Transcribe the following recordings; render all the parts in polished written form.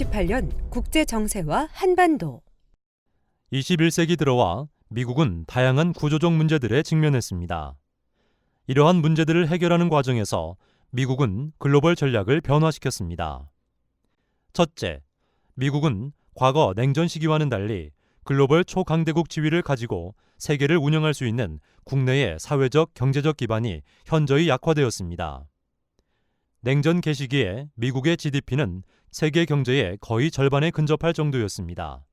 2018년 국제 정세와 한반도. 21세기 들어와 미국은 다양한 구조적 문제들에 직면했습니다. 이러한 문제들을 해결하는 과정에서 미국은 글로벌 전략을 변화시켰습니다. 첫째, 미국은 과거 냉전 시기와는 달리 글로벌 초강대국 지위를 가지고 세계를 운영할 수 있는 국내의 사회적, 경제적 기반이 현저히 약화되었습니다. 냉전 개시기에 미국의 GDP는 세계 경제의 거의 절반에 근접할 정도였습니다.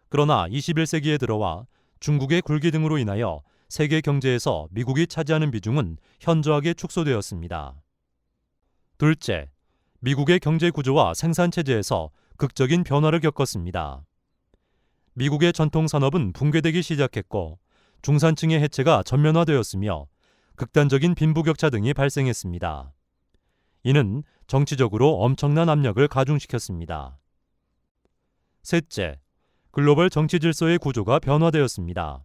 그러나 21세기에 들어와 중국의 굴기 등으로 인하여 세계 경제에서 미국이 차지하는 비중은 현저하게 축소되었습니다. 둘째, 미국의 경제 구조와 생산 체제에서 극적인 변화를 겪었습니다. 미국의 전통 산업은 붕괴되기 시작했고 중산층의 해체가 전면화되었으며 극단적인 빈부격차 등이 발생했습니다. 이는 정치적으로 엄청난 압력을 가중시켰습니다. 셋째, 글로벌 정치 질서의 구조가 변화되었습니다.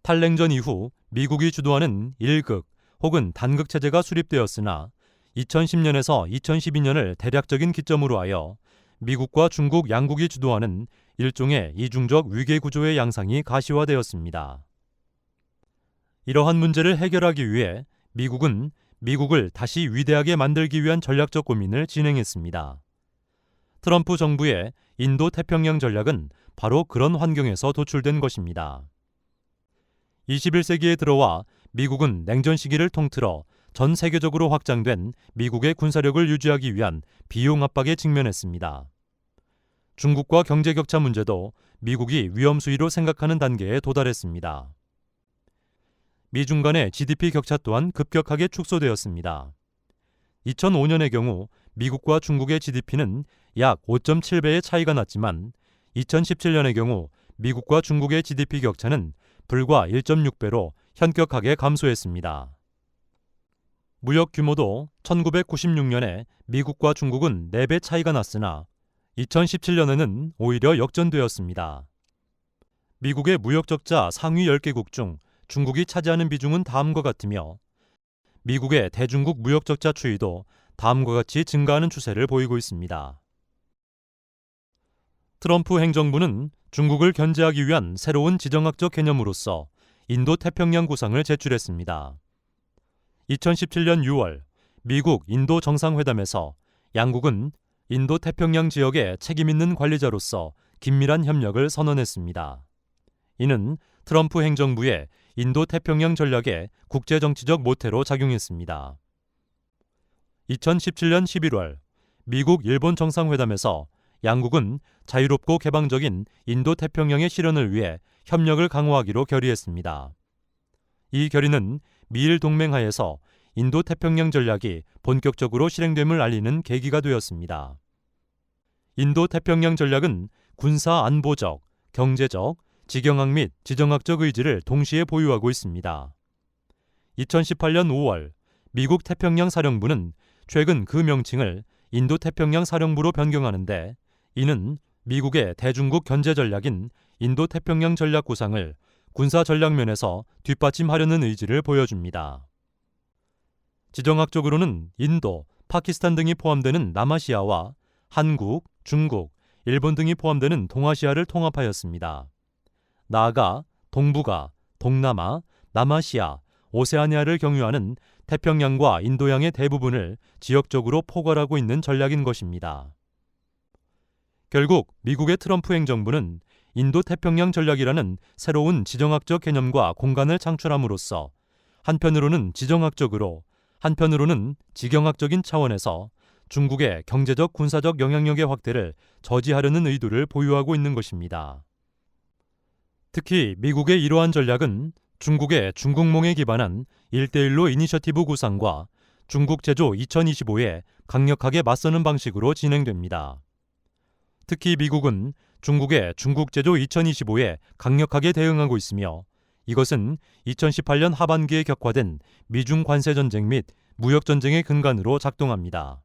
탈냉전 이후 미국이 주도하는 일극 혹은 단극 체제가 수립되었으나 2010년에서 2012년을 대략적인 기점으로 하여 미국과 중국 양국이 주도하는 일종의 이중적 위계 구조의 양상이 가시화되었습니다. 이러한 문제를 해결하기 위해 미국은 미국을 다시 위대하게 만들기 위한 전략적 고민을 진행했습니다. 트럼프 정부의 인도 태평양 전략은 바로 그런 환경에서 도출된 것입니다. 21세기에 들어와 미국은 냉전 시기를 통틀어 전 세계적으로 확장된 미국의 군사력을 유지하기 위한 비용 압박에 직면했습니다. 중국과 경제 격차 문제도 미국이 위험 수위로 생각하는 단계에 도달했습니다. 미중 간의 GDP 격차 또한 급격하게 축소되었습니다. 2005년의 경우 미국과 중국의 GDP는 약 5.7배의 차이가 났지만 2017년의 경우 미국과 중국의 GDP 격차는 불과 1.6배로 현격하게 감소했습니다. 무역 규모도 1996년에 미국과 중국은 4배 차이가 났으나 2017년에는 오히려 역전되었습니다. 미국의 무역 적자 상위 10개국 중 중국이 차지하는 비중은 다음과 같으며 미국의 대중국 무역 적자 추이도 다음과 같이 증가하는 추세를 보이고 있습니다. 트럼프 행정부는 중국을 견제하기 위한 새로운 지정학적 개념으로서 인도 태평양 구상을 제출했습니다. 2017년 6월 미국 인도 정상회담에서 양국은 인도 태평양 지역의 책임있는 관리자로서 긴밀한 협력을 선언했습니다. 이는 트럼프 행정부의 인도 태평양 전략의 국제정치적 모태로 작용했습니다. 2017년 11월 미국 일본 정상회담에서 양국은 자유롭고 개방적인 인도 태평양의 실현을 위해 협력을 강화하기로 결의했습니다. 이 결의는 미일 동맹 하에서 인도 태평양 전략이 본격적으로 실행됨을 알리는 계기가 되었습니다. 인도 태평양 전략은 군사 안보적, 경제적, 지경학 및 지정학적 의지를 동시에 보유하고 있습니다. 2018년 5월 미국 태평양 사령부는 최근 그 명칭을 인도 태평양 사령부로 변경하는데 이는 미국의 대중국 견제 전략인 인도 태평양 전략 구상을 군사 전략 면에서 뒷받침하려는 의지를 보여줍니다. 지정학적으로는 인도, 파키스탄 등이 포함되는 남아시아와 한국, 중국, 일본 등이 포함되는 동아시아를 통합하였습니다. 나아가 동북아, 동남아, 남아시아, 오세아니아를 경유하는 태평양과 인도양의 대부분을 지역적으로 포괄하고 있는 전략인 것입니다. 결국 미국의 트럼프 행정부는 인도 태평양 전략이라는 새로운 지정학적 개념과 공간을 창출함으로써 한편으로는 지정학적으로 한편으로는 지경학적인 차원에서 중국의 경제적 군사적 영향력의 확대를 저지하려는 의도를 보유하고 있는 것입니다. 특히 미국의 이러한 전략은 중국의 중국몽에 기반한 1대1로 이니셔티브 구상과 중국 제조 2025에 강력하게 맞서는 방식으로 진행됩니다. 특히 미국은 중국의 중국 제조 2025에 강력하게 대응하고 있으며 이것은 2018년 하반기에 격화된 미중 관세 전쟁 및 무역 전쟁의 근간으로 작동합니다.